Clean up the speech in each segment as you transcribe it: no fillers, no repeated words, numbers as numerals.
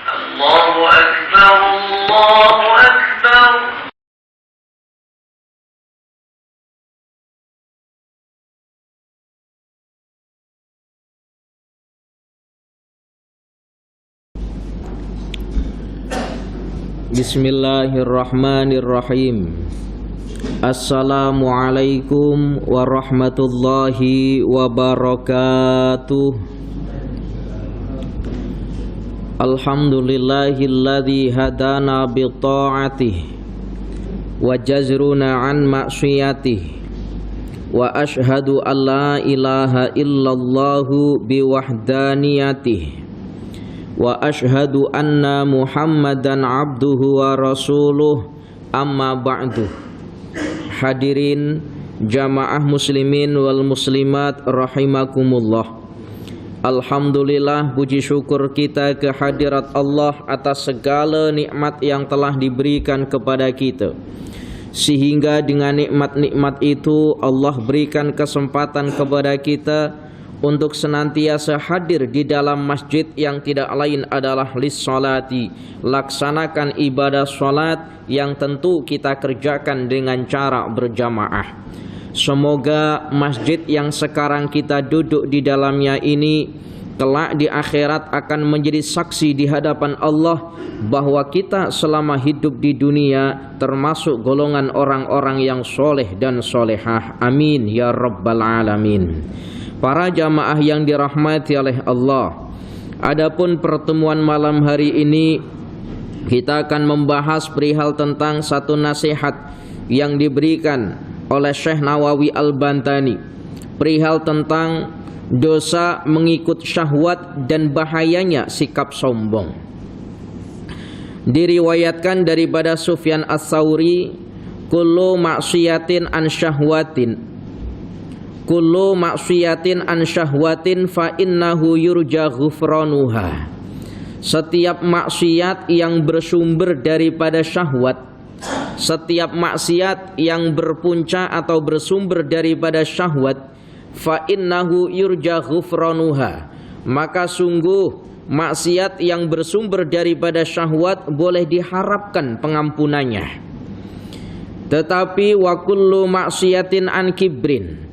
الله أكبر الله أكبر. Bismillahirrahmanirrahim. Assalamualaikum warahmatullahi wabarakatuh. Alhamdulillahilladzi hadana bi ta'atihi wa jazruna an ma'siyatihi wa ashhadu an la ilaha illallahu bi wahdaniyatihi wa ashhadu anna Muhammadan abduhu wa rasuluh, amma ba'du. Hadirin jamaah muslimin wal muslimat rahimakumullah. Alhamdulillah, puji syukur kita kehadirat Allah atas segala nikmat yang telah diberikan kepada kita, sehingga dengan nikmat-nikmat itu Allah berikan kesempatan kepada kita untuk senantiasa hadir di dalam masjid yang tidak lain adalah lis-sholati, laksanakan ibadah sholat yang tentu kita kerjakan dengan cara berjamaah. Semoga masjid yang sekarang kita duduk di dalamnya ini kelak di akhirat akan menjadi saksi di hadapan Allah bahwa kita selama hidup di dunia termasuk golongan orang-orang yang soleh dan solehah. Amin ya rabbal alamin. Para jamaah yang dirahmati oleh Allah, adapun pertemuan malam hari ini kita akan membahas perihal tentang satu nasihat yang diberikan oleh Syekh Nawawi Al-Bantani, perihal tentang dosa mengikut syahwat dan bahayanya sikap sombong. Diriwayatkan daripada Sufyan Ats-Tsauri, kullu maksiatin an syahwatin, kullu maksiatin an syahwatin fa innahu yurja ghufranuha. Setiap maksiat yang bersumber daripada syahwat, setiap maksiat yang berpunca atau bersumber daripada syahwat, fa innahu yurja ghufranuha, maka sungguh maksiat yang bersumber daripada syahwat boleh diharapkan pengampunannya. Tetapi wa kullu maksiatin an kibrin,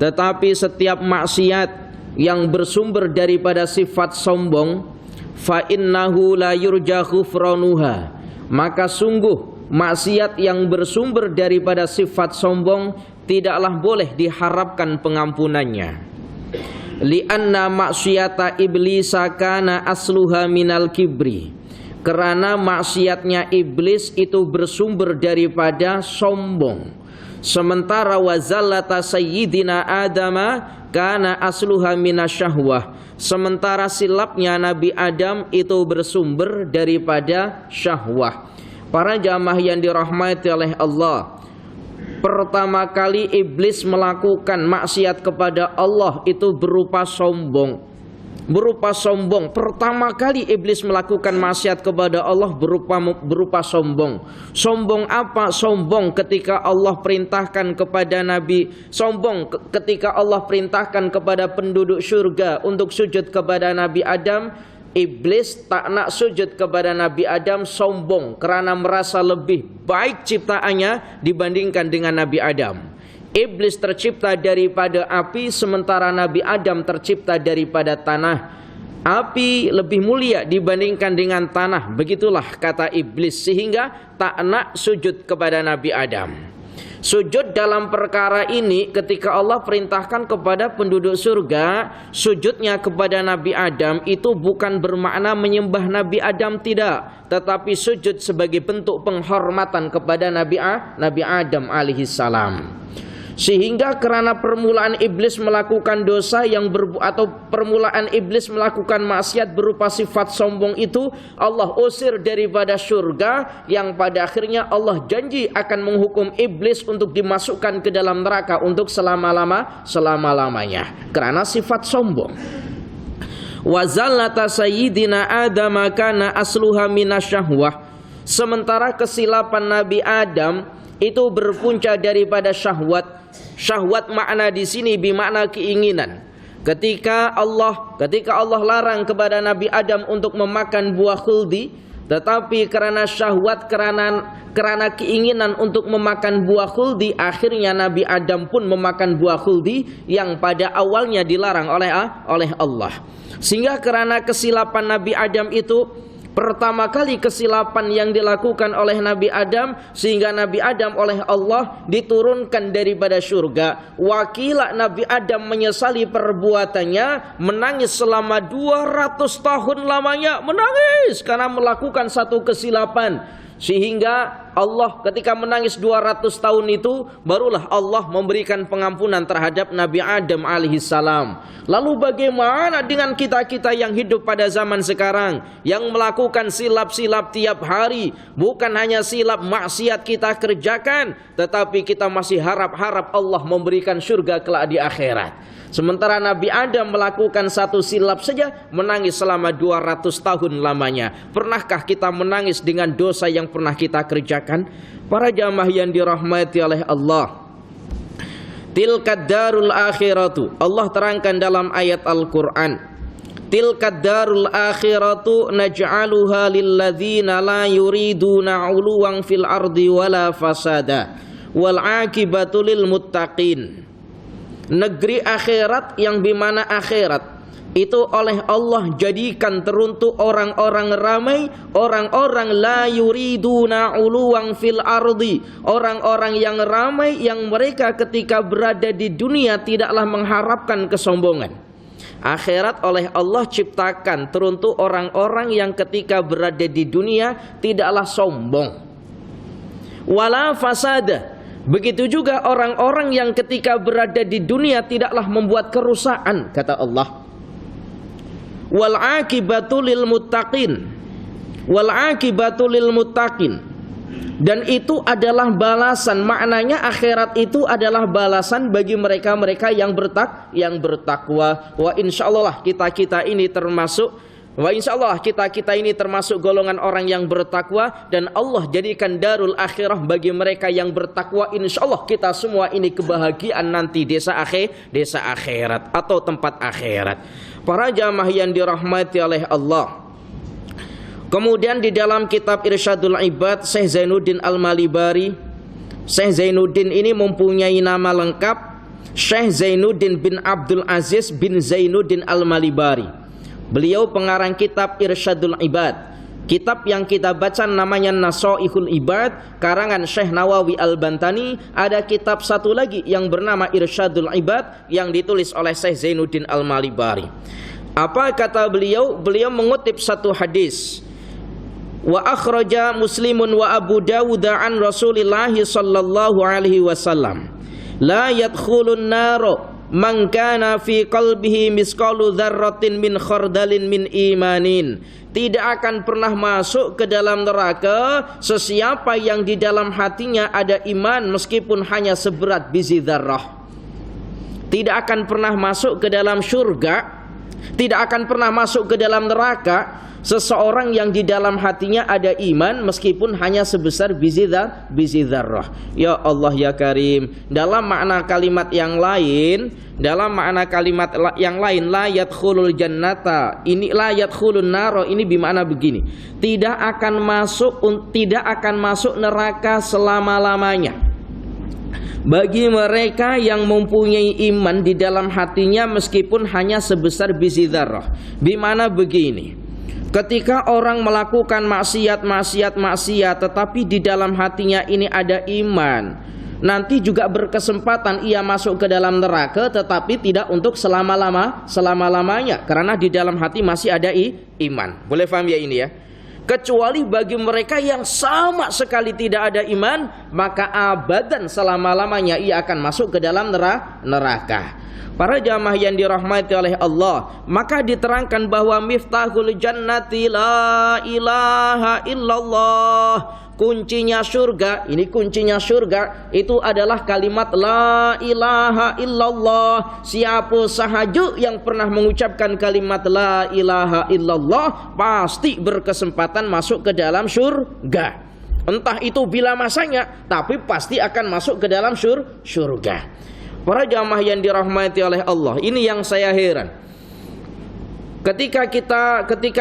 tetapi setiap maksiat yang bersumber daripada sifat sombong, fa innahu la yurja ghufranuha, maka sungguh maksiat yang bersumber daripada sifat sombong tidaklah boleh diharapkan pengampunannya. Li'anna maksiata iblisa kana asluha minal kibri, karena maksiatnya iblis itu bersumber daripada sombong. Sementara wazallata sayyidina Adama kana asluha minasyahwah, sementara silapnya Nabi Adam itu bersumber daripada syahwah. Para jamaah yang dirahmati oleh Allah, pertama kali iblis melakukan maksiat kepada Allah itu berupa sombong. Pertama kali iblis melakukan maksiat kepada Allah berupa sombong. Sombong apa? Sombong ketika Allah perintahkan kepada Nabi, sombong ketika Allah perintahkan kepada penduduk surga untuk sujud kepada Nabi Adam. Iblis tak nak sujud kepada Nabi Adam, sombong karena merasa lebih baik ciptaannya dibandingkan dengan Nabi Adam. Iblis tercipta daripada api, sementara Nabi Adam tercipta daripada tanah. Api lebih mulia dibandingkan dengan tanah, begitulah kata iblis, sehingga tak nak sujud kepada Nabi Adam. Sujud dalam perkara ini ketika Allah perintahkan kepada penduduk surga, sujudnya kepada Nabi Adam itu bukan bermakna menyembah Nabi Adam, tidak, tetapi sujud sebagai bentuk penghormatan kepada Nabi Adam alaihissalam. Sehingga karena permulaan iblis melakukan dosa atau permulaan iblis melakukan maksiat berupa sifat sombong itu, Allah usir daripada surga, yang pada akhirnya Allah janji akan menghukum iblis untuk dimasukkan ke dalam neraka untuk selama-lamanya karena sifat sombong. Wa zallata sayyidina Adam kana asluha minasyahwah, sementara kesilapan Nabi Adam itu berpunca daripada syahwat. Syahwat makna di sini bermakna keinginan. Ketika Allah larang kepada Nabi Adam untuk memakan buah khuldi, tetapi karena syahwat, karena keinginan untuk memakan buah khuldi, akhirnya Nabi Adam pun memakan buah khuldi yang pada awalnya dilarang oleh Allah. Sehingga karena kesilapan Nabi Adam itu, pertama kali kesilapan yang dilakukan oleh Nabi Adam, sehingga Nabi Adam oleh Allah diturunkan daripada surga. Wakila Nabi Adam menyesali perbuatannya, menangis selama 200 tahun lamanya, menangis karena melakukan satu kesilapan. Sehingga Allah ketika menangis 200 tahun itu, barulah Allah memberikan pengampunan terhadap Nabi Adam alaihissalam. Lalu bagaimana dengan kita-kita yang hidup pada zaman sekarang, yang melakukan silap-silap tiap hari? Bukan hanya silap maksiat kita kerjakan, tetapi kita masih harap-harap Allah memberikan surga kelak di akhirat. Sementara Nabi Adam melakukan satu silap saja, menangis selama 200 tahun lamanya. Pernahkah kita menangis dengan dosa yang pernah kita kerjakan? Para jamaah yang dirahmati oleh Allah, tilkad darul akhiratu, Allah terangkan dalam ayat Al-Quran, tilkad darul akhiratu naj'aluha lilladzina la yuriduna 'uluwan fil ardi wala fasada wal 'aqibatu lil muttaqin. Negeri akhirat yang dimana akhirat itu oleh Allah jadikan teruntuk orang-orang ramai, orang-orang la yuriduna 'uluwan fil ardi, orang-orang yang ramai yang mereka ketika berada di dunia tidaklah mengharapkan kesombongan. Akhirat oleh Allah ciptakan teruntuk orang-orang yang ketika berada di dunia tidaklah sombong. Wala fasada, begitu juga orang-orang yang ketika berada di dunia tidaklah membuat kerusakan, kata Allah. Wal 'aqibatu lil muttaqin, wal aqibatu lil muttaqin, dan itu adalah balasan. Maknanya akhirat itu adalah balasan bagi mereka-mereka yang bertakwa. Wa insyaallah kita ini termasuk kita ini termasuk golongan orang yang bertakwa, dan Allah jadikan darul akhirah bagi mereka yang bertakwa. Insyaallah kita semua ini kebahagiaan nanti desa akhirat atau tempat akhirat. Para jamaah yang dirahmati oleh Allah, kemudian di dalam kitab Irsyadul Ibad, Syekh Zainuddin Al-Malibari, Syekh Zainuddin ini mempunyai nama lengkap Syekh Zainuddin bin Abdul Aziz bin Zainuddin Al-Malibari. Beliau pengarang kitab Irsyadul Ibad. Kitab yang kita baca namanya Nasaihul Ibad, karangan Syekh Nawawi Al-Bantani. Ada kitab satu lagi yang bernama Irsyadul Ibad yang ditulis oleh Syekh Zainuddin Al-Malibari. Apa kata beliau? Beliau mengutip satu hadis. Wa akhraja Muslimun wa Abu Dawud an Rasulillah sallallahu alaihi wasallam, la yadkhulun naro man kana fi qalbihi misqalu dzarratin min khardalin min imanin. Tidak akan pernah masuk ke dalam neraka sesiapa yang di dalam hatinya ada iman meskipun hanya seberat biji dzarrah. Tidak akan pernah masuk ke dalam surga, tidak akan pernah masuk ke dalam neraka seseorang yang di dalam hatinya ada iman meskipun hanya sebesar biji dzarrah. Ya Allah ya Karim, dalam makna kalimat yang lain, la yadkhulul jannata, ini la yadkhulun naro, ini bermakna begini, tidak akan masuk neraka selama-lamanya bagi mereka yang mempunyai iman di dalam hatinya meskipun hanya sebesar biji dzarrah. Bermakna begini, ketika orang melakukan maksiat tetapi di dalam hatinya ini ada iman, nanti juga berkesempatan ia masuk ke dalam neraka, tetapi tidak untuk selama-lamanya karena di dalam hati masih ada iman. Boleh paham ya ini ya? Kecuali bagi mereka yang sama sekali tidak ada iman, maka abadan selama-lamanya ia akan masuk ke dalam neraka. Para jamaah yang dirahmati oleh Allah, maka diterangkan bahwa miftahul jannati la ilaha illallah. Kuncinya surga, ini kuncinya surga itu adalah kalimat la ilaha illallah. Siapa sahaja yang pernah mengucapkan kalimat la ilaha illallah pasti berkesempatan masuk ke dalam surga. Entah itu bila masanya, tapi pasti akan masuk ke dalam surga. Para jamaah yang dirahmati oleh Allah, ini yang saya heran. Ketika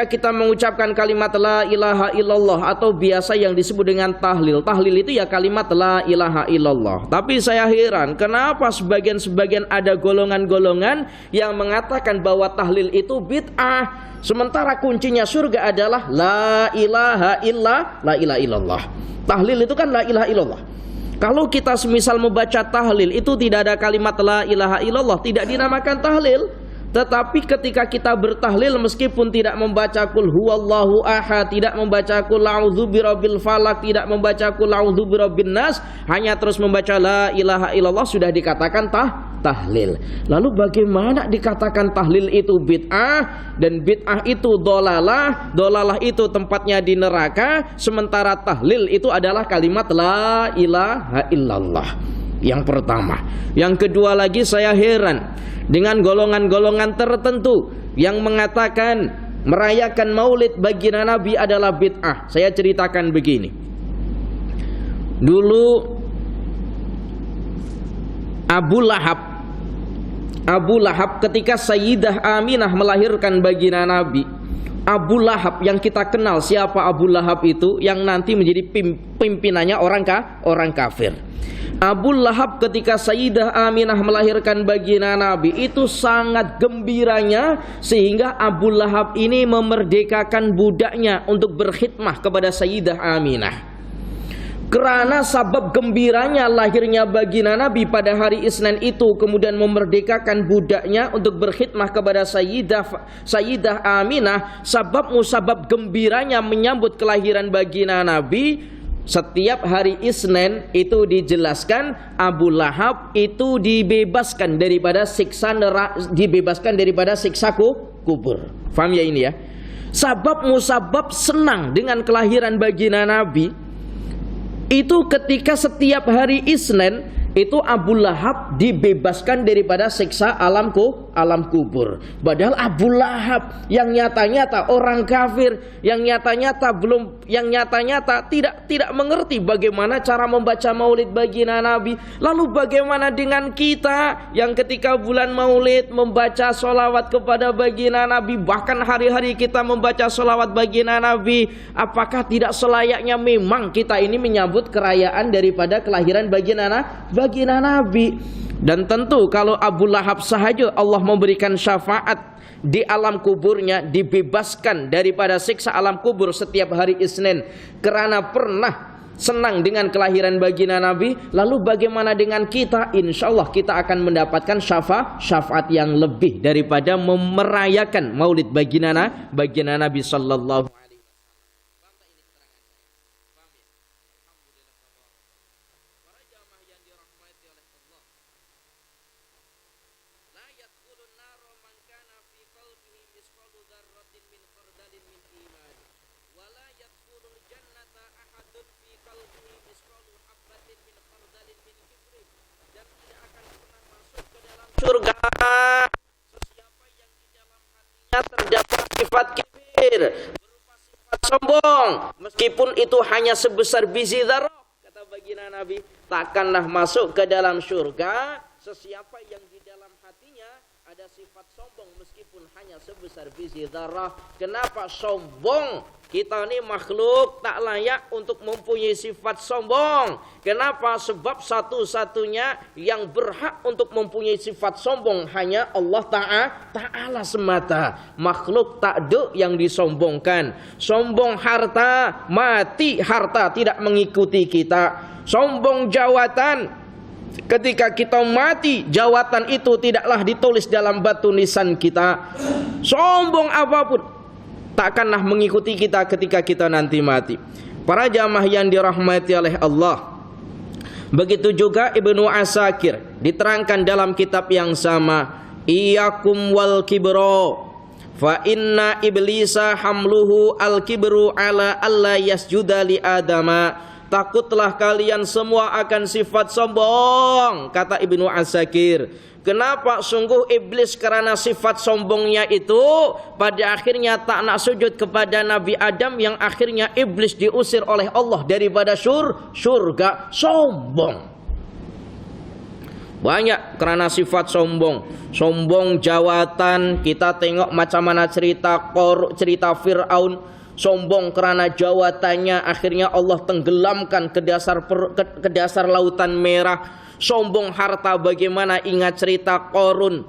kita mengucapkan kalimat la ilaha illallah atau biasa yang disebut dengan tahlil. Tahlil itu ya kalimat la ilaha illallah. Tapi saya heran kenapa sebagian ada golongan-golongan yang mengatakan bahwa tahlil itu bid'ah. Sementara kuncinya surga adalah la ilaha illallah. Tahlil itu kan la ilaha illallah. Kalau kita semisal membaca tahlil itu tidak ada kalimat la ilaha illallah, tidak dinamakan tahlil. Tetapi ketika kita bertahlil meskipun tidak membaca qul huwallahu ahad, tidak membaca qul a'udzu birabbil falaq, tidak membaca qul a'udzu birabbin nas, hanya terus membaca la ilaha illallah sudah dikatakan tahlil. Lalu bagaimana dikatakan tahlil itu bid'ah dan bid'ah itu dolalah, dolalah itu tempatnya di neraka, sementara tahlil itu adalah kalimat la ilaha illallah. Yang pertama. Yang kedua lagi, saya heran dengan golongan-golongan tertentu yang mengatakan merayakan maulid baginda Nabi adalah bid'ah. Saya ceritakan begini. Dulu Abu Lahab ketika Sayyidah Aminah melahirkan baginda Nabi, Abu Lahab yang kita kenal siapa Abu Lahab itu, yang nanti menjadi pimpinannya orang kafir. Abu Lahab ketika Sayyidah Aminah melahirkan baginda Nabi itu sangat gembiranya, sehingga Abu Lahab ini memerdekakan budaknya untuk berkhidmah kepada Sayyidah Aminah. Karena sabab gembiranya lahirnya baginda Nabi pada hari Isnin itu, kemudian memerdekakan budaknya untuk berkhidmah kepada Sayyidah Aminah, sabab gembiranya menyambut kelahiran baginda Nabi. Setiap hari Isnin itu dijelaskan Abu Lahab itu dibebaskan daripada siksa kubur. Faham ya ini ya? Sabab senang dengan kelahiran baginda Nabi itu ketika setiap hari Isnin itu Abu Lahab dibebaskan daripada siksa alam kubur. Padahal Abu Lahab yang nyata-nyata orang kafir, yang nyata-nyata tidak mengerti bagaimana cara membaca maulid baginda Nabi. Lalu bagaimana dengan kita yang ketika bulan maulid membaca sholawat kepada baginda Nabi, bahkan hari-hari kita membaca sholawat baginda Nabi? Apakah tidak selayaknya memang kita ini menyambut kerayaan daripada kelahiran baginda Nabi? Dan tentu kalau Abu Lahab sahaja Allah memberikan syafaat di alam kuburnya, dibebaskan daripada siksa alam kubur setiap hari Isnin karena pernah senang dengan kelahiran baginda Nabi, lalu bagaimana dengan kita? Insya Allah kita akan mendapatkan syafaat yang lebih daripada merayakan maulid baginda Nabi sallallahu. Surga sesiapa yang di dalam hatinya terdapat sifat kibir, berupa sifat sombong, meskipun itu hanya sebesar biji dzarrah, kata baginda Nabi, takkanlah masuk ke dalam surga sesiapa yang di dalam hatinya ada sifat sombong meskipun hanya sebesar biji dzarrah. Kenapa sombong? Kita ini makhluk tak layak untuk mempunyai sifat sombong. Kenapa? Sebab satu-satunya yang berhak untuk mempunyai sifat sombong hanya Allah Ta'ala semata. Makhluk tak ada yang disombongkan. Sombong harta, mati harta tidak mengikuti kita. Sombong jawatan, ketika kita mati, jawatan itu tidaklah ditulis dalam batu nisan kita. Sombong apapun takkanlah mengikuti kita ketika kita nanti mati. Para jamaah yang dirahmati oleh Allah, begitu juga Ibnu Asakir diterangkan dalam kitab yang sama, iyyakum wal kibro fa inna iblisa hamluhu al kibru ala alla yasjuda li adama. Takutlah kalian semua akan sifat sombong, kata Ibnu Asakir. Kenapa? Sungguh iblis karena sifat sombongnya itu pada akhirnya tak nak sujud kepada Nabi Adam, yang akhirnya iblis diusir oleh Allah daripada surga. Sombong. Banyak karena sifat sombong. Sombong jawatan, kita tengok macam mana cerita Fir'aun. Sombong karena jawatannya, akhirnya Allah tenggelamkan ke dasar lautan merah. Sombong harta, bagaimana ingat cerita Qarun,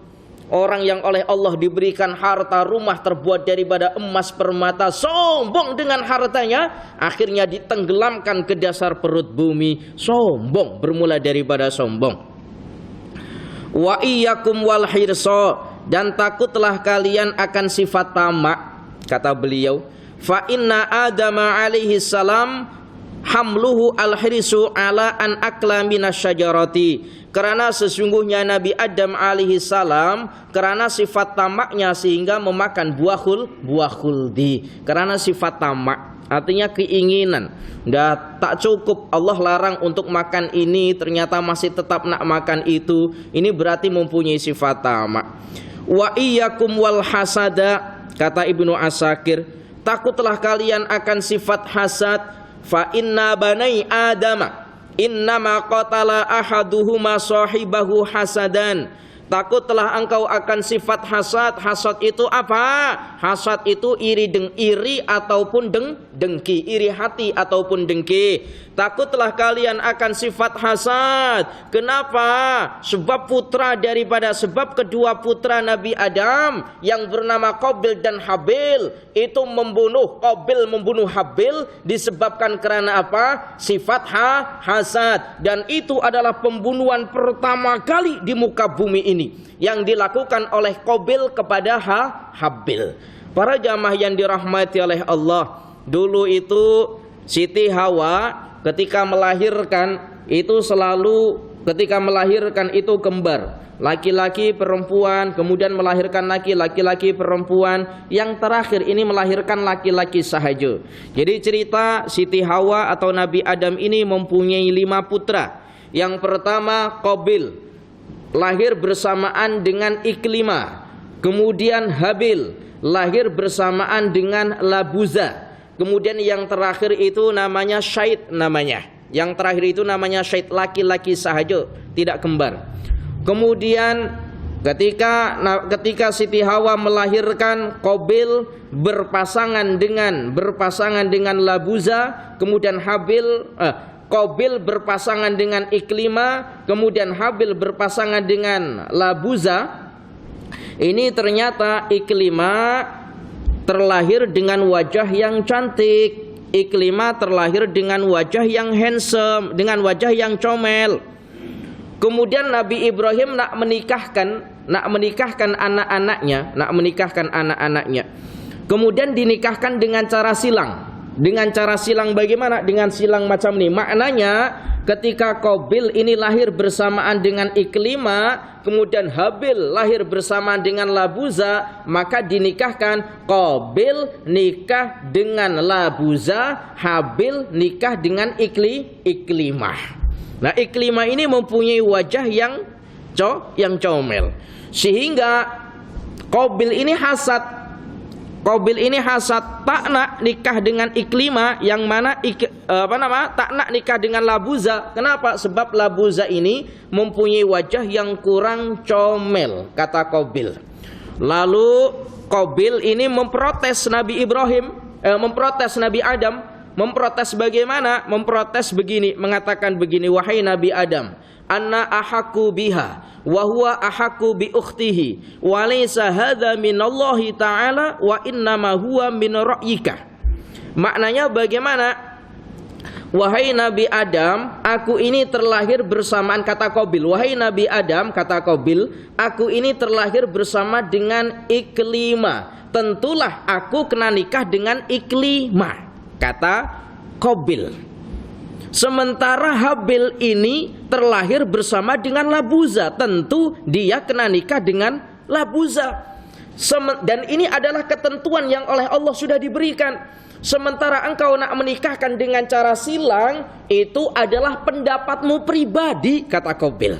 orang yang oleh Allah diberikan harta, rumah terbuat daripada emas permata. Sombong dengan hartanya, akhirnya ditenggelamkan ke dasar perut bumi. Sombong, bermula daripada sombong. Wa iyyakum wal hirsa, dan takutlah kalian akan sifat tamak. Kata beliau, fa inna Adam alaihi salam hamluhu al-hirsu ala an akla minasyajarati. Karena sesungguhnya Nabi Adam alaihi salam karena sifat tamaknya sehingga memakan buah khuldi. Karena sifat tamak, artinya keinginan. Tak cukup Allah larang untuk makan ini, ternyata masih tetap nak makan itu. Ini berarti mempunyai sifat tamak. Wa iyyakum wal hasada, kata Ibnu Asakir, takutlah kalian akan sifat hasad. Fa inna banai adama innama qatala ahaduhuma sahibahu hasadan. Takutlah engkau akan sifat hasad. Hasad itu apa? Hasad itu iri ataupun dengki, iri hati ataupun dengki. Takutlah kalian akan sifat hasad. Kenapa? Sebab kedua putra Nabi Adam yang bernama Qabil dan Habil itu Qabil membunuh Habil disebabkan karena apa? Sifat hasad. Dan itu adalah pembunuhan pertama kali di muka bumi ini yang dilakukan oleh Qabil kepada Habil. Para jamaah yang dirahmati oleh Allah, dulu itu Siti Hawa ketika melahirkan itu kembar, laki-laki perempuan, kemudian melahirkan laki-laki perempuan, yang terakhir ini melahirkan laki-laki sahaja. Jadi cerita Siti Hawa atau Nabi Adam ini mempunyai 5 putra. Yang pertama Qabil, lahir bersamaan dengan Iklimah. Kemudian Habil, lahir bersamaan dengan Labuza. Kemudian yang terakhir itu namanya Syait namanya. Yang terakhir itu namanya Syait, laki-laki sahaja, tidak kembar. Kemudian ketika Siti Hawa melahirkan, Qabil berpasangan dengan Labuza, kemudian Qabil berpasangan dengan Iklimah, kemudian Habil berpasangan dengan Labuza. Ini ternyata Iklimah terlahir dengan wajah yang cantik. Iklimah terlahir dengan wajah yang handsome, dengan wajah yang comel. Kemudian Nabi Ibrahim nak menikahkan anak-anaknya. Kemudian dinikahkan dengan cara silang. Dengan cara silang bagaimana? Dengan silang macam ini. Maknanya ketika Qabil ini lahir bersamaan dengan Iklimah, kemudian Habil lahir bersamaan dengan Labuza, maka dinikahkan. Qabil nikah dengan Labuza, Habil nikah dengan Iklimah. Nah, Iklimah ini mempunyai wajah yang comel, sehingga Qabil ini hasad. Tak nak nikah dengan Iklimah, yang mana tak nak nikah dengan Labuza. Kenapa? Sebab Labuza ini mempunyai wajah yang kurang comel, kata Qabil. Lalu Qabil ini memprotes Nabi Ibrahim, memprotes Nabi Adam. Memprotes bagaimana? Memprotes begini, mengatakan begini, wahai Nabi Adam, anna ahaku biha wa huwa ahaku bi ukhtihi wa laysa hadza minallahi ta'ala wa innama huwa min ra'yika. Maknanya bagaimana? Wahai Nabi Adam, aku ini terlahir bersamaan, kata Qabil. Wahai Nabi Adam, kata Qabil, aku ini terlahir bersama dengan Iklimah. Tentulah aku kena nikah dengan Iklimah, kata Qabil. Sementara Habil ini terlahir bersama dengan Labuza, tentu dia kena nikah dengan Labuza. Dan ini adalah ketentuan yang oleh Allah sudah diberikan. Sementara engkau nak menikahkan dengan cara silang, itu adalah pendapatmu pribadi, kata Qabil.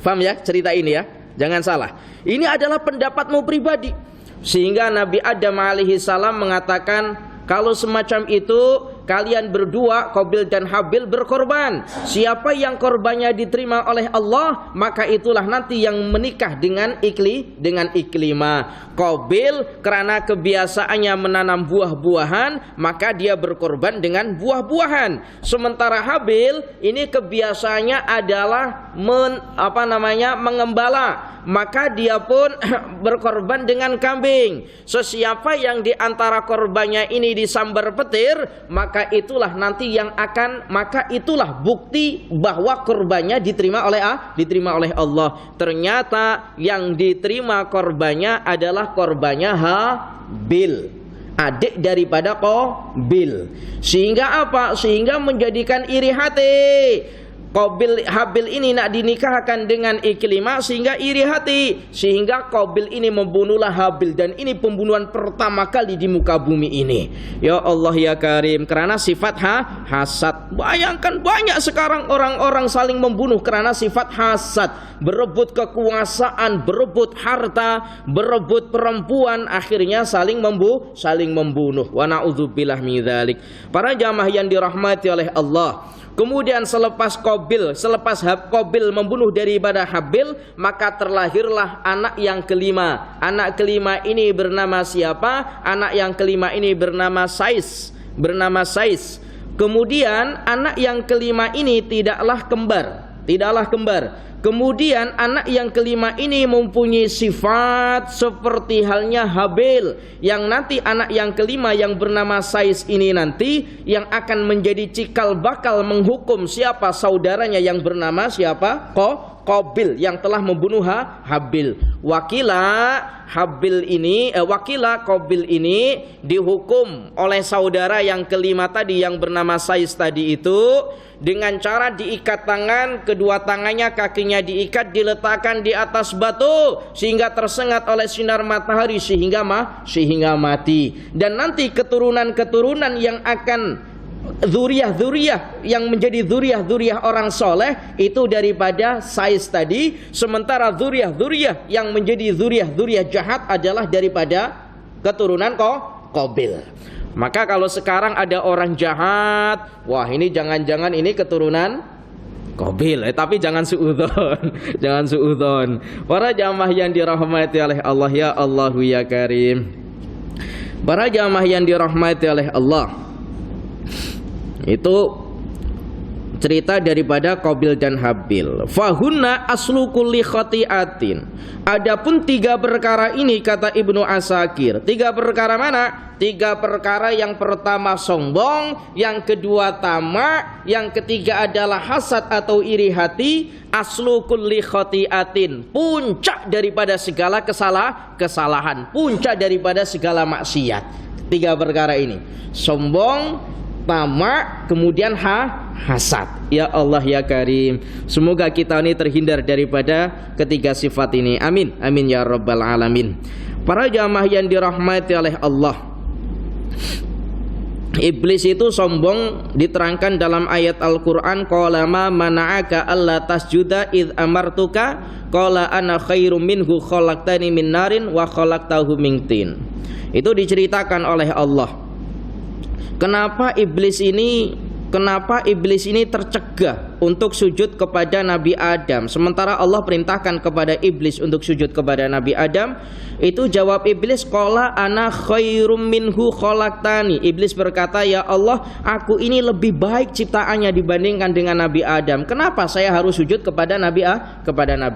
Faham ya cerita ini ya? Jangan salah. Ini adalah pendapatmu pribadi. Sehingga Nabi Adam alaihi salam mengatakan, kalau semacam itu kalian berdua Qabil dan Habil berkorban. Siapa yang korbannya diterima oleh Allah, maka itulah nanti yang menikah dengan Iklimah. Qabil karena kebiasaannya menanam buah-buahan, maka dia berkorban dengan buah-buahan. Sementara Habil ini kebiasaannya adalah mengembala, maka dia pun berkorban dengan kambing. Siapa yang di antara korbannya ini disambar petir, maka itulah nanti maka itulah bukti bahwa korbannya diterima oleh Allah. Ternyata yang diterima korbannya adalah korbannya Habil, adik daripada Qabil. Sehingga apa? Sehingga menjadikan iri hati. Habil ini nak dinikahkan dengan Iklimah sehingga iri hati, sehingga Qabil ini membunuhlah Habil, dan ini pembunuhan pertama kali di muka bumi ini. Ya Allah ya Karim, karena sifat hasad. Bayangkan banyak sekarang orang-orang saling membunuh karena sifat hasad, berebut kekuasaan, berebut harta, berebut perempuan, akhirnya saling membunuh. Wa na'udzubillah min dzalik. Para jamaah yang dirahmati oleh Allah. Kemudian selepas Qabil membunuh daripada Habil, maka terlahirlah anak yang kelima. Anak kelima ini bernama siapa? Anak yang kelima ini bernama Sais. Kemudian anak yang kelima ini tidaklah kembar. Kemudian anak yang kelima ini mempunyai sifat seperti halnya Habil, yang nanti anak yang kelima yang bernama Sais ini nanti yang akan menjadi cikal bakal menghukum siapa saudaranya yang bernama siapa? Qabil yang telah membunuh Habil. Wakila Qabil ini dihukum oleh saudara yang kelima tadi yang bernama Sais tadi itu dengan cara diikat tangan, kedua tangannya, kakinya diikat, diletakkan di atas batu sehingga tersengat oleh sinar matahari sehingga mati. Dan nanti keturunan-keturunan yang akan zuriyah yang menjadi zuriyah orang soleh itu daripada Sais tadi, sementara zuriyah yang menjadi zuriyah jahat adalah daripada keturunan Qabil. Maka kalau sekarang ada orang jahat, wah ini jangan-jangan ini keturunan Qabil, tapi jangan suudzon. Para jamaah yang dirahmati oleh Allah, ya Allahu ya Karim. Para jamaah yang dirahmati oleh Allah, itu cerita daripada Qabil dan Habil. Fahunna aslu kulli khati'atin. Adapun 3 perkara ini kata Ibnu Asakir. 3 perkara mana? 3 perkara, yang pertama sombong, yang kedua tamak, yang ketiga adalah hasad atau iri hati. Aslu kulli khati'atin, puncak daripada segala kesalahan, puncak daripada segala maksiat. 3 perkara ini, sombong, tamak, kemudian hasad. Ya Allah ya Karim, semoga kita ini terhindar daripada ketiga sifat ini. Amin, amin ya rabbal alamin. Para jamaah yang dirahmati oleh Allah, iblis itu sombong diterangkan dalam ayat Al-Quran. Qala ma mana'aka alla tasjuda id amartuka qala ana khairum minhu khalaqtani min narin wa khalaqtahu min tin. Itu diceritakan oleh Allah. Kenapa iblis ini tercegah untuk sujud kepada Nabi Adam, sementara Allah perintahkan kepada iblis untuk sujud kepada Nabi Adam? Itu jawab iblis, qala ana khairum minhu khalaqtani. Iblis berkata, ya Allah, aku ini lebih baik ciptaannya dibandingkan dengan Nabi Adam. Kenapa saya harus sujud kepada Nabi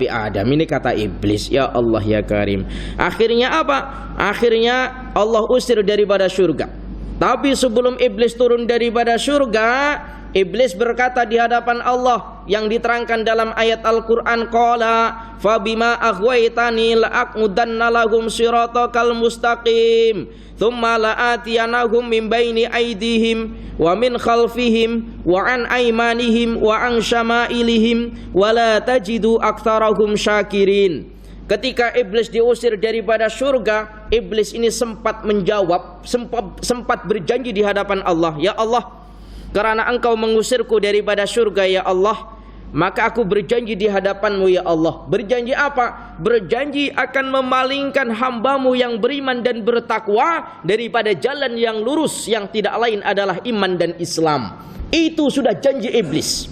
Adam? Ini kata iblis. Ya Allah ya Karim. Akhirnya apa? Akhirnya Allah usir daripada surga. Tapi sebelum iblis turun daripada surga, iblis berkata di hadapan Allah yang diterangkan dalam ayat Al-Quran, qala fabima aghwaytani la'aq'udanna lahum siratakal mustaqim thumma la'atiyanahum min baini aydihim wa min khalfihim wa an aymanihim wa an syama'ilihim wa la tajidu aktsarahum syakirin. Ketika iblis diusir daripada surga, iblis ini sempat menjawab, sempat berjanji di hadapan Allah, ya Allah, karena engkau mengusirku daripada surga, ya Allah, maka aku berjanji di hadapanmu ya Allah. Berjanji apa? Berjanji akan memalingkan hambamu yang beriman dan bertakwa daripada jalan yang lurus, yang tidak lain adalah iman dan Islam. Itu sudah janji iblis.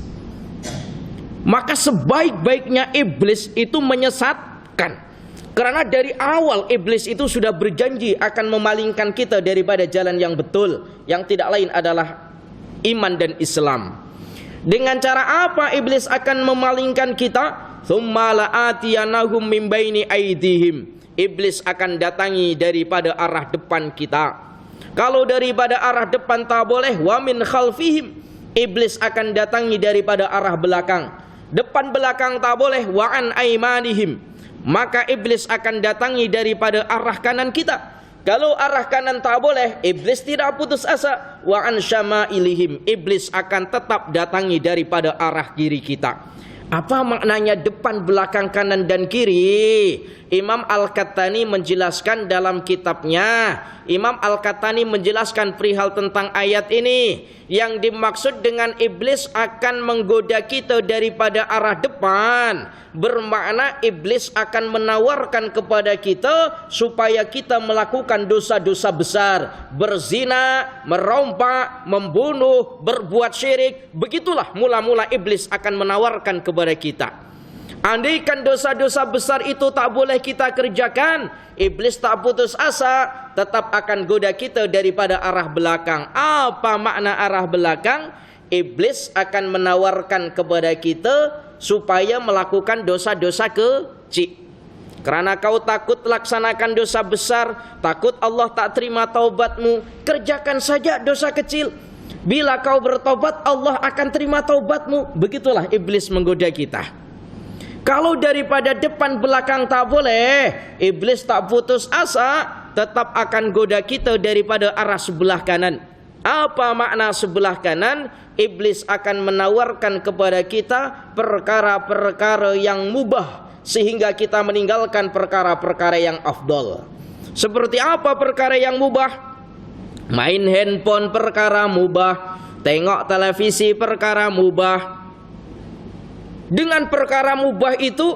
Maka sebaik-baiknya iblis itu menyesatkan. Karena dari awal iblis itu sudah berjanji akan memalingkan kita daripada jalan yang betul, yang tidak lain adalah iman dan Islam. Dengan cara apa iblis akan memalingkan kita? Tsumma la'atiyanahum min baini aydihim. Iblis akan datangi daripada arah depan kita. Kalau daripada arah depan tak boleh, wa min khalfihim. Iblis akan datangi daripada arah belakang. Depan belakang tak boleh, wa an aymanihim. Maka iblis akan datangi daripada arah kanan kita. Kalau arah kanan tak boleh, iblis tidak putus asa. Wa an syama'ilihim, iblis akan tetap datangi daripada arah kiri kita. Apa maknanya depan, belakang, kanan dan kiri? Imam Al-Qattani menjelaskan dalam kitabnya. Imam Al-Qattani menjelaskan perihal tentang ayat ini. Yang dimaksud dengan iblis akan menggoda kita daripada arah depan, bermakna iblis akan menawarkan kepada kita supaya kita melakukan dosa-dosa besar, berzina, merompak, membunuh, berbuat syirik. Begitulah mula-mula iblis akan menawarkan kepada kita. Andaikan dosa-dosa besar itu tak boleh kita kerjakan, iblis tak putus asa, tetap akan goda kita daripada arah belakang. Apa makna arah belakang? Iblis akan menawarkan kepada kita supaya melakukan dosa-dosa kecil. Karena kau takut laksanakan dosa besar, takut Allah tak terima taubatmu, kerjakan saja dosa kecil. Bila kau bertobat, Allah akan terima taubatmu. Begitulah iblis menggoda kita. Kalau daripada depan belakang tak boleh, iblis tak putus asa, tetap akan goda kita daripada arah sebelah kanan. Apa makna sebelah kanan? Iblis akan menawarkan kepada kita perkara-perkara yang mubah, sehingga kita meninggalkan perkara-perkara yang afdol. Seperti apa perkara yang mubah? Main handphone perkara mubah, tengok televisi perkara mubah. Dengan perkara mubah itu,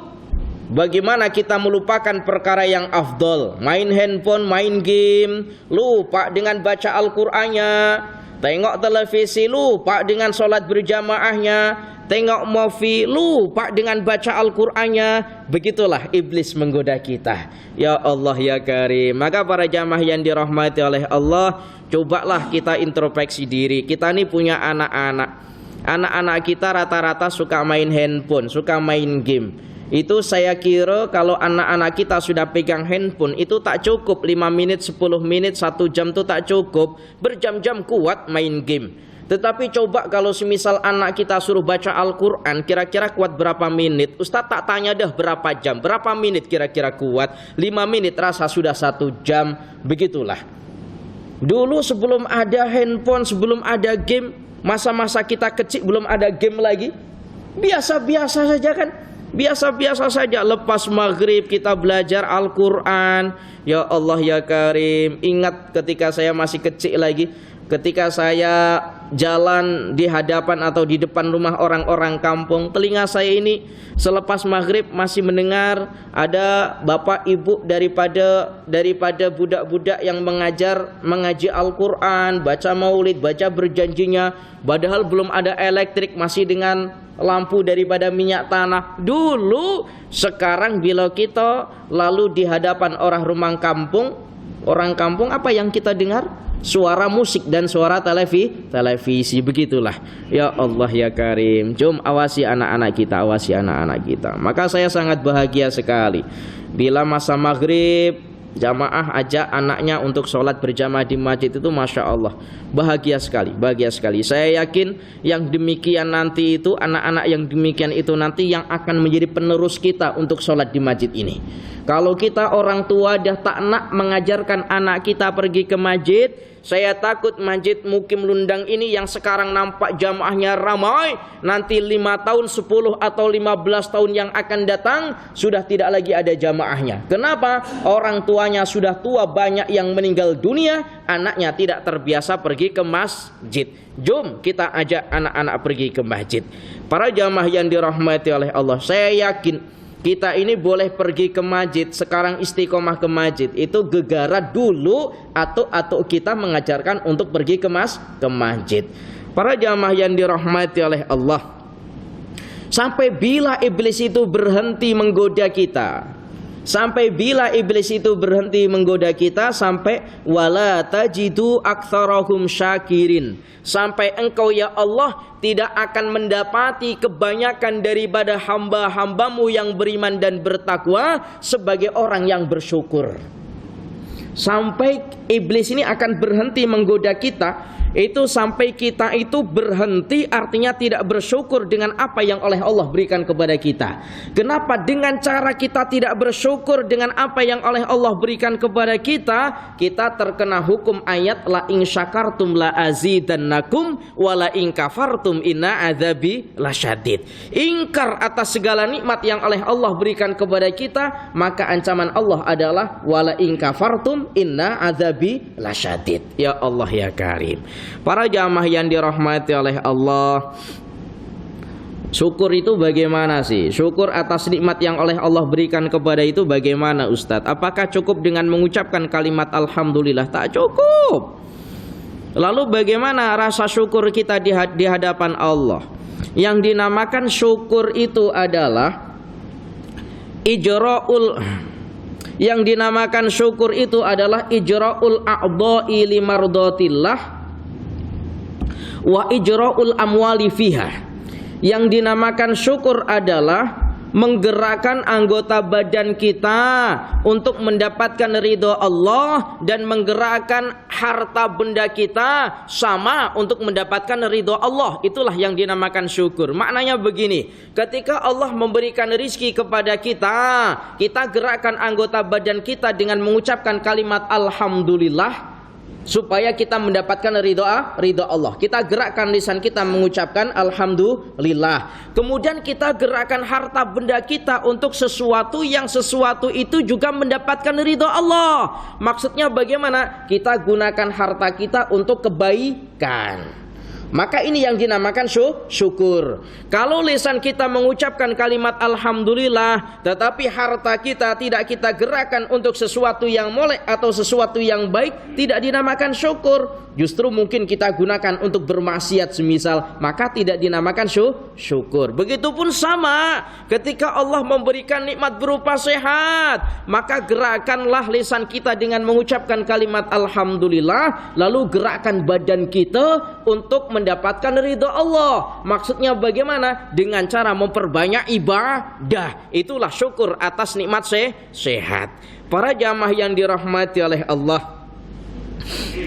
bagaimana kita melupakan perkara yang afdol? Main handphone, main game, lupa dengan baca Al-Qur'annya. Tengok televisi, lupa dengan sholat berjamaahnya. Tengok movie, lupa dengan baca Al-Qur'annya. Begitulah iblis menggoda kita. Ya Allah ya Karim. Maka para jamaah yang dirahmati oleh Allah, cobalah kita introspeksi diri. Kita ini punya anak-anak. Anak-anak kita rata-rata suka main handphone, suka main game. Itu saya kira kalau anak-anak kita sudah pegang handphone, itu tak cukup 5 menit, 10 menit, 1 jam itu tak cukup. Berjam-jam kuat main game. Tetapi coba kalau semisal anak kita suruh baca Al-Quran, kira-kira kuat berapa menit? Ustaz tak tanya dah berapa jam, berapa menit kira-kira kuat? 5 menit rasa sudah 1 jam. Begitulah. Dulu sebelum ada handphone, sebelum ada game, masa-masa kita kecil belum ada game lagi, biasa-biasa saja kan, biasa-biasa saja. Lepas maghrib kita belajar Al-Quran. Ya Allah ya Karim, ingat ketika saya masih kecil lagi, ketika saya jalan di hadapan atau di depan rumah orang-orang kampung, telinga saya ini selepas maghrib masih mendengar ada bapak ibu daripada budak-budak yang mengaji Al-Quran, baca maulid, baca berjanjinya. Padahal belum ada elektrik, masih dengan lampu daripada minyak tanah dulu. Sekarang bila kita lalu di hadapan orang kampung, apa yang kita dengar? Suara musik dan suara televisi. Begitulah. Ya Allah ya Karim, jom awasi anak-anak kita, awasi anak-anak kita. Maka saya sangat bahagia sekali bila masa maghrib jamaah ajak anaknya untuk sholat berjamaah di masjid. Itu Masya Allah, bahagia sekali, bahagia sekali. Saya yakin yang demikian nanti itu, anak-anak yang demikian itu nanti yang akan menjadi penerus kita untuk sholat di masjid ini. Kalau kita orang tua dah tak nak mengajarkan anak kita pergi ke masjid, Saya takut Masjid Mukim Lundang ini yang sekarang nampak jamaahnya ramai, nanti 5 tahun, 10 atau 15 tahun yang akan datang sudah tidak lagi ada jamaahnya. Kenapa? Orang tuanya sudah tua, banyak yang meninggal dunia, anaknya tidak terbiasa pergi ke masjid. Jom kita ajak anak-anak pergi ke masjid. Para jamaah yang dirahmati oleh Allah, saya yakin kita ini boleh pergi ke masjid. Sekarang istiqomah ke masjid itu gegara dulu atau kita mengajarkan untuk pergi ke masjid. Para jamaah yang dirahmati oleh Allah, sampai bila iblis itu berhenti menggoda kita? Sampai bila iblis itu berhenti menggoda kita? Sampai wala tajidu aktsarahum syakirin. Sampai engkau ya Allah tidak akan mendapati kebanyakan daripada hamba-hambamu yang beriman dan bertakwa sebagai orang yang bersyukur. Sampai iblis ini akan berhenti menggoda kita, itu sampai kita itu berhenti, artinya tidak bersyukur dengan apa yang oleh Allah berikan kepada kita. Kenapa? Dengan cara kita tidak bersyukur dengan apa yang oleh Allah berikan kepada kita, kita terkena hukum ayat la in syakartum la azidannakum wa la in kafartum inna adzabi lasyadid. Ingkar atas segala nikmat yang oleh Allah berikan kepada kita, maka ancaman Allah adalah wala in kafartum inna adzabi lasyadid. Ya Allah ya Karim. Para jamaah yang dirahmati oleh Allah, syukur itu bagaimana sih? Syukur atas nikmat yang oleh Allah berikan kepada itu bagaimana Ustadz? Apakah cukup dengan mengucapkan kalimat Alhamdulillah? Tak cukup. Lalu bagaimana rasa syukur kita di hadapan Allah? Yang dinamakan syukur itu adalah Yang dinamakan syukur itu adalah ijra'ul a'dha'i limardatillah wa ijra'ul amwali fiha. Yang dinamakan syukur adalah menggerakkan anggota badan kita untuk mendapatkan ridho Allah dan menggerakkan harta benda kita sama untuk mendapatkan ridho Allah. Itulah yang dinamakan syukur. Maknanya begini, ketika Allah memberikan rizki kepada kita, kita gerakkan anggota badan kita dengan mengucapkan kalimat Alhamdulillah supaya kita mendapatkan ridho Allah. Kita gerakkan lisan kita mengucapkan Alhamdulillah. Kemudian kita gerakkan harta benda kita untuk sesuatu itu juga mendapatkan ridho Allah. Maksudnya bagaimana? Kita gunakan harta kita untuk kebaikan. Maka ini yang dinamakan syukur. Kalau lisan kita mengucapkan kalimat Alhamdulillah, tetapi harta kita tidak kita gerakkan untuk sesuatu yang molek atau sesuatu yang baik, tidak dinamakan syukur. Justru mungkin kita gunakan untuk bermaksiat semisal, maka tidak dinamakan syukur. Begitupun sama, ketika Allah memberikan nikmat berupa sehat, maka gerakkanlah lisan kita dengan mengucapkan kalimat Alhamdulillah, lalu gerakkan badan kita untuk mendapatkan ridho Allah. Maksudnya bagaimana? Dengan cara memperbanyak ibadah. Itulah syukur atas nikmat sehat. Para jamaah yang dirahmati oleh Allah,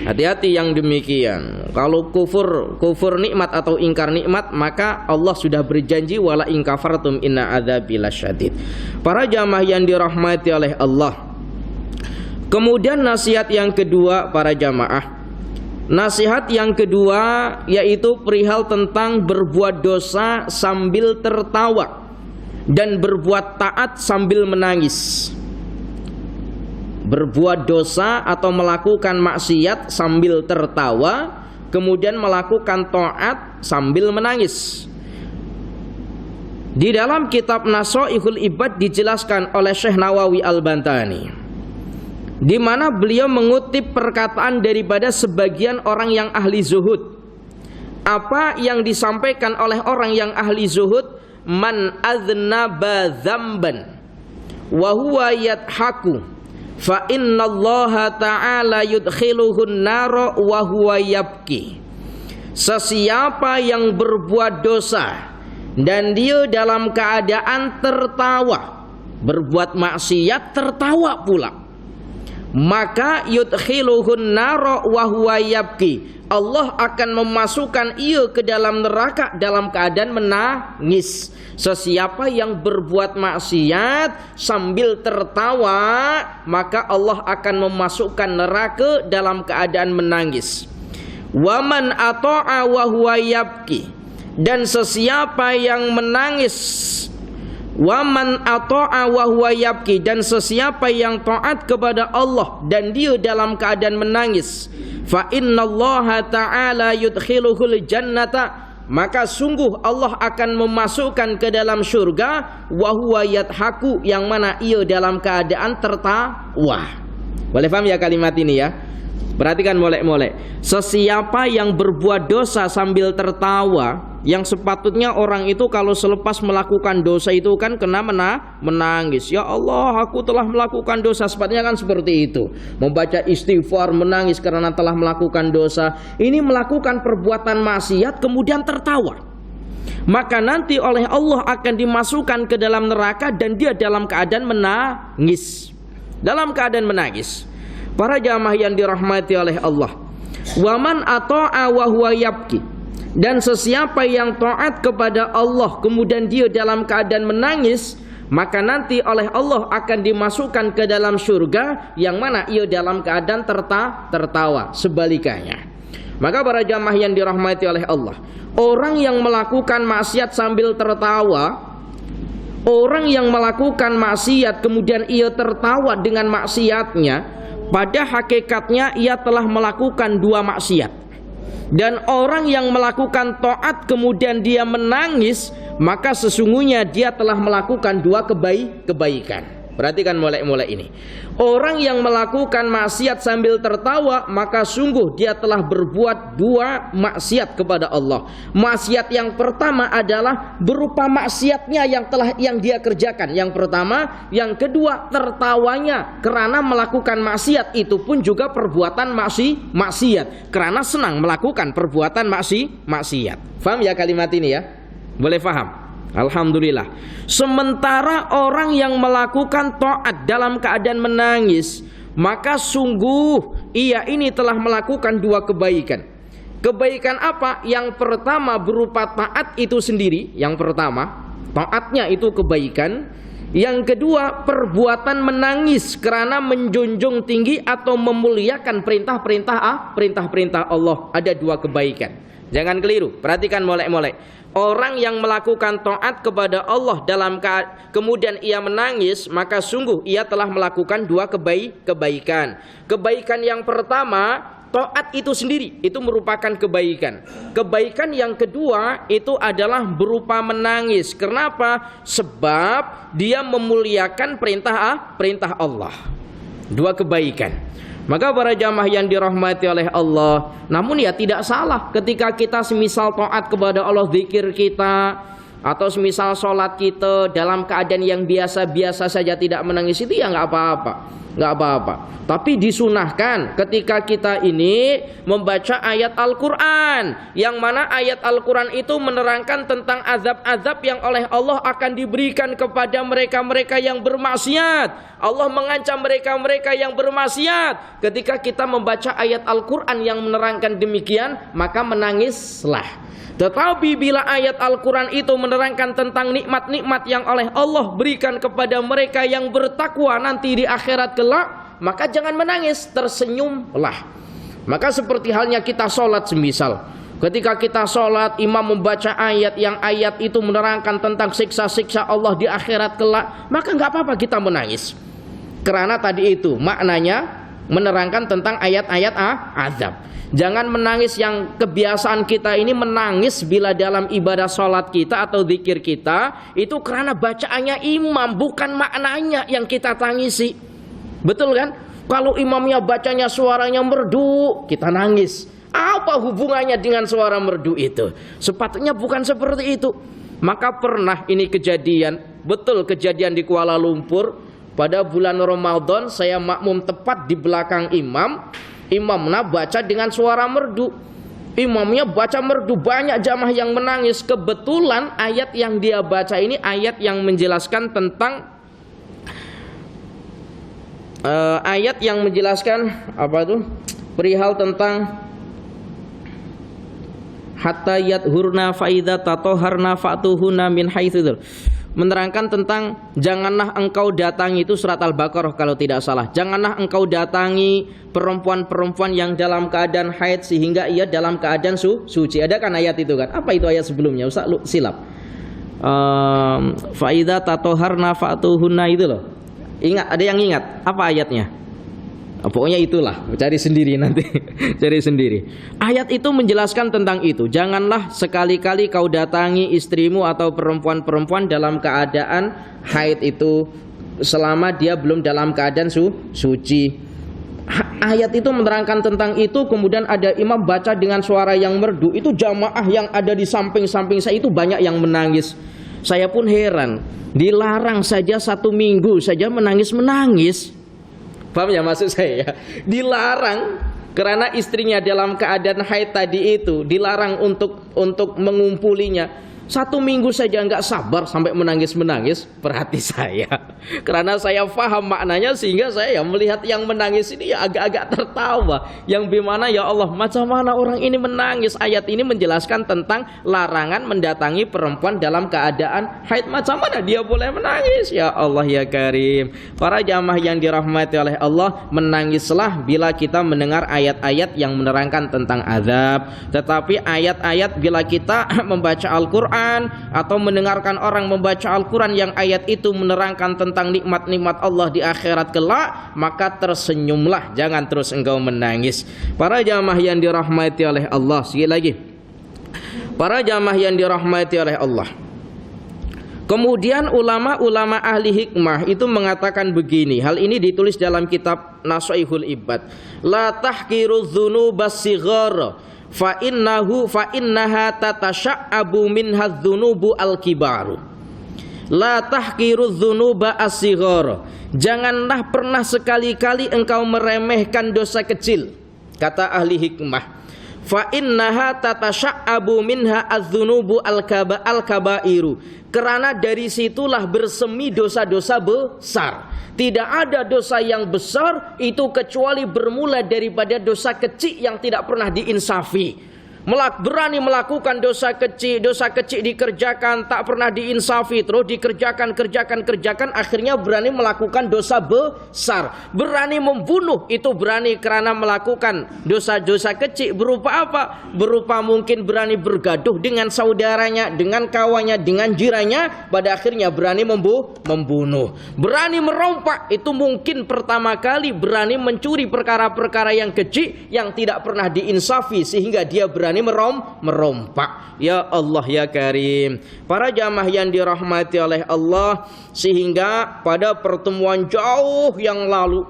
hati-hati yang demikian. Kalau kufur nikmat atau ingkar nikmat, maka Allah sudah berjanji wala in kafartum inna adzabi lasyadid. Para jamaah yang dirahmati oleh Allah, kemudian nasihat yang kedua para jamaah, nasihat yang kedua yaitu perihal tentang berbuat dosa sambil tertawa dan berbuat taat sambil menangis. Berbuat dosa atau melakukan maksiat sambil tertawa, kemudian melakukan taat sambil menangis. Di dalam kitab Nashaihul Ibad dijelaskan oleh Syekh Nawawi Al-Bantani, di mana beliau mengutip perkataan daripada sebagian orang yang ahli zuhud. Apa yang disampaikan oleh orang yang ahli zuhud? Man adznaba dzamban wa huwa yadhaku fa innallaha ta'ala yudkhiluhun nara wa huwa yabki. Sesiapa yang berbuat dosa dan dia dalam keadaan tertawa, berbuat maksiat tertawa pula, maka yudkhiluhun naro wa huwa yabki. Allah akan memasukkan ia ke dalam neraka dalam keadaan menangis. Sesiapa yang berbuat maksiat sambil tertawa, maka Allah akan memasukkan neraka dalam keadaan menangis. Waman ata'a wa huwa yabki, dan sesiapa yang menangis, waman ata'a wa huwa yabki, dan sesiapa yang taat kepada Allah dan dia dalam keadaan menangis, fa innallaha ta'ala yudkhiluhul jannata, maka sungguh Allah akan memasukkan ke dalam syurga, wa huwa yadhaku, yang mana ia dalam keadaan tertawa. Boleh paham ya kalimat ini ya? Perhatikan molek-molek. Sesiapa yang berbuat dosa sambil tertawa, yang sepatutnya orang itu kalau selepas melakukan dosa itu kan kena menangis. Ya Allah, aku telah melakukan dosa. Sepatutnya kan seperti itu. Membaca istighfar, menangis karena telah melakukan dosa. Ini melakukan perbuatan maksiat kemudian tertawa. Maka nanti oleh Allah akan dimasukkan ke dalam neraka dan dia dalam keadaan menangis. Dalam keadaan menangis. Para jamaah yang dirahmati oleh Allah, waman ata'a wa huwa yabki, dan sesiapa yang taat kepada Allah kemudian dia dalam keadaan menangis, maka nanti oleh Allah akan dimasukkan ke dalam surga yang mana ia dalam keadaan tertawa. Sebaliknya, maka para jamaah yang dirahmati oleh Allah, orang yang melakukan maksiat sambil tertawa, orang yang melakukan maksiat kemudian ia tertawa dengan maksiatnya, pada hakikatnya ia telah melakukan dua maksiat. Dan orang yang melakukan taat kemudian dia menangis, maka sesungguhnya dia telah melakukan dua kebaikan. Perhatikan mulai ini. Orang yang melakukan maksiat sambil tertawa, maka sungguh dia telah berbuat dua maksiat kepada Allah. Maksiat yang pertama adalah berupa maksiatnya yang dia kerjakan. Yang pertama, yang kedua tertawanya karena melakukan maksiat itu pun juga perbuatan maksiat. Karena senang melakukan perbuatan maksiat. Faham ya kalimat ini ya? Boleh faham? Alhamdulillah. Sementara orang yang melakukan taat dalam keadaan menangis, maka sungguh ia ini telah melakukan dua kebaikan. Kebaikan apa? Yang pertama berupa taat itu sendiri. Yang pertama, taatnya itu kebaikan. Yang kedua, perbuatan menangis karena menjunjung tinggi atau memuliakan perintah-perintah Allah. Ada dua kebaikan. Jangan keliru. Perhatikan molek-molek. Orang yang melakukan taat kepada Allah kemudian ia menangis, maka sungguh ia telah melakukan dua kebaikan. Kebaikan yang pertama, taat itu sendiri, itu merupakan kebaikan. Kebaikan yang kedua itu adalah berupa menangis. Kenapa? Sebab dia memuliakan perintah Allah. Dua kebaikan. Maka para jamaah yang dirahmati oleh Allah, namun ya tidak salah ketika kita semisal taat kepada Allah, zikir kita, atau semisal sholat kita dalam keadaan yang biasa-biasa saja tidak menangis, itu ya nggak apa-apa. Tapi disunahkan ketika kita ini membaca ayat Al-Quran, yang mana ayat Al-Quran itu menerangkan tentang azab-azab yang oleh Allah akan diberikan kepada mereka-mereka yang bermaksiat. Allah mengancam mereka-mereka yang bermaksiat. Ketika kita membaca ayat Al-Quran yang menerangkan demikian, maka menangislah. Tetapi bila ayat Al-Quran itu menerangkan tentang nikmat-nikmat yang oleh Allah berikan kepada mereka yang bertakwa nanti di akhirat kelak, maka jangan menangis, tersenyumlah. Maka seperti halnya kita sholat semisal, ketika kita sholat, imam membaca ayat yang ayat itu menerangkan tentang siksa-siksa Allah di akhirat kelak, maka nggak apa-apa kita menangis. Karena tadi itu maknanya menerangkan tentang ayat-ayat azab. Jangan menangis yang kebiasaan kita ini menangis bila dalam ibadah sholat kita atau zikir kita, itu karena bacaannya imam, bukan maknanya yang kita tangisi. Betul kan? Kalau imamnya bacanya suaranya merdu, kita nangis. Apa hubungannya dengan suara merdu itu? Sepatutnya bukan seperti itu. Maka pernah ini kejadian, betul kejadian di Kuala Lumpur. Pada bulan Ramadan saya makmum tepat di belakang imam. Imamnya baca dengan suara merdu. Imamnya baca merdu, banyak jamaah yang menangis. Kebetulan ayat yang dia baca ini ayat yang menjelaskan tentang ayat yang menjelaskan apa itu? Perihal tentang hatta yadhurna fa idza tatahharna fa'tuhunna min haitsu, menerangkan tentang janganlah engkau datangi, itu surat Al-Baqarah kalau tidak salah. Janganlah engkau datangi perempuan-perempuan yang dalam keadaan haid sehingga ia dalam keadaan suci. Ada kan ayat itu kan? Apa itu ayat sebelumnya? Ustaz silap. Fa idza tatahharna fa'tuhunna itu loh. Ingat, ada yang ingat apa ayatnya? Pokoknya itulah, cari sendiri nanti. Cari sendiri. Ayat itu menjelaskan tentang itu. Janganlah sekali-kali kau datangi istrimu atau perempuan-perempuan dalam keadaan haid itu selama dia belum dalam keadaan suci. Ayat itu menerangkan tentang itu. Kemudian ada imam baca dengan suara yang merdu. Itu jamaah yang ada di samping-samping saya itu banyak yang menangis. Saya pun heran. Dilarang saja 1 minggu saja menangis-menangis. Paham ya maksud saya? Dilarang karena istrinya dalam keadaan haid tadi itu, dilarang untuk mengumpulinya. 1 minggu saja nggak sabar sampai menangis-menangis. Perhati saya, karena saya paham maknanya sehingga saya melihat yang menangis ini ya agak-agak tertawa. Yang bagaimana ya Allah, macam mana orang ini menangis? Ayat ini menjelaskan tentang larangan mendatangi perempuan dalam keadaan haid. Macam mana dia boleh menangis? Ya Allah ya Karim. Para jamaah yang dirahmati oleh Allah, menangislah bila kita mendengar ayat-ayat yang menerangkan tentang azab. Tetapi ayat-ayat bila kita membaca Al-Quran atau mendengarkan orang membaca Al-Quran yang ayat itu menerangkan tentang nikmat-nikmat Allah di akhirat kelak, maka tersenyumlah, jangan terus engkau menangis. Para jamaah yang dirahmati oleh Allah, sekali lagi, para jamaah yang dirahmati oleh Allah. Kemudian ulama-ulama ahli hikmah itu mengatakan begini, hal ini ditulis dalam kitab Nasaihul Ibad. La tahqiru dzunubas sighar fa innaha tatasya'abu minha dzunubu al-kibaru. La tahqiru dzunuba as-sighar. Janganlah pernah sekali-kali engkau meremehkan dosa kecil, kata ahli hikmah. Fa innaha tatasya'abu minha adzunubu al-kabairu. Karena dari situlah bersemi dosa-dosa besar. Tidak ada dosa yang besar itu kecuali bermula daripada dosa kecil yang tidak pernah diinsafi. Berani melakukan dosa kecil dikerjakan tak pernah diinsafi, terus dikerjakan, akhirnya berani melakukan dosa besar. Berani membunuh, itu berani karena melakukan dosa-dosa kecil. Berupa apa? Berupa mungkin berani bergaduh dengan saudaranya, dengan kawannya, dengan jirannya, pada akhirnya berani membunuh. Berani merompak, itu mungkin pertama kali berani mencuri perkara-perkara yang kecil yang tidak pernah diinsafi sehingga dia berani merompak. Ya Allah ya Karim. Para jamaah yang dirahmati oleh Allah, sehingga pada pertemuan jauh yang lalu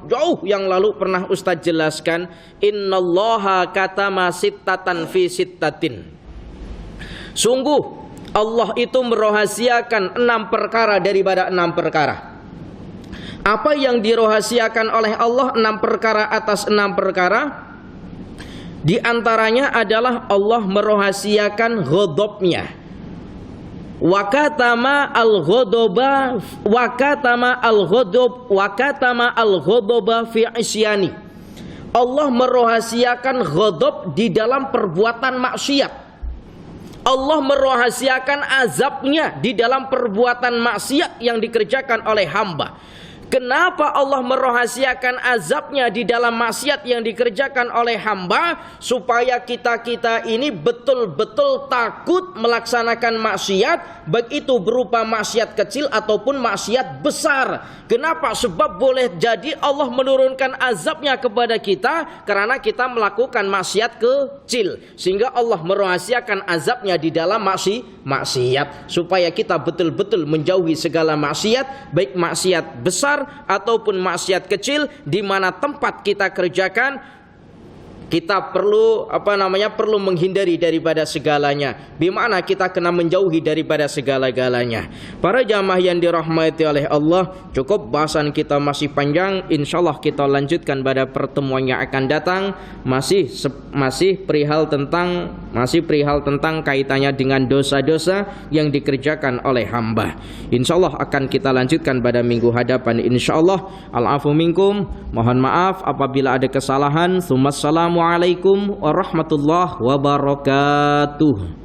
pernah Ustaz jelaskan, innallaha katama sittatan fi sittatin. Sungguh Allah itu merahasiakan 6 perkara daripada 6 perkara. Apa yang dirahasiakan oleh Allah 6 perkara atas 6 perkara? Di antaranya adalah Allah merahasiakan ghadabnya. Wa katama al-ghadaba fi isyani. Allah merahasiakan ghadab di dalam perbuatan maksiat. Allah merahasiakan azabnya di dalam perbuatan maksiat yang dikerjakan oleh hamba. Kenapa Allah merahasiakan azabnya di dalam maksiat yang dikerjakan oleh hamba? Supaya kita ini betul-betul takut melaksanakan maksiat, baik itu berupa maksiat kecil ataupun maksiat besar. Kenapa? Sebab boleh jadi Allah menurunkan azabnya kepada kita karena kita melakukan maksiat kecil, sehingga Allah merahasiakan azabnya di dalam maksiat supaya kita betul-betul menjauhi segala maksiat, baik maksiat besar ataupun maksiat kecil, di mana tempat kita kerjakan Kita perlu perlu menghindari daripada segalanya. Bimana kita kena menjauhi daripada segala-galanya. Para jamaah yang dirahmati oleh Allah, cukup bahasan kita masih panjang. Insyaallah kita lanjutkan pada pertemuan yang akan datang. Masih perihal tentang kaitannya dengan dosa-dosa yang dikerjakan oleh hamba. Insyaallah akan kita lanjutkan pada minggu hadapan. Insyaallah. Al-afu minkum. Mohon maaf apabila ada kesalahan. Assalamualaikum warahmatullahi wabarakatuh.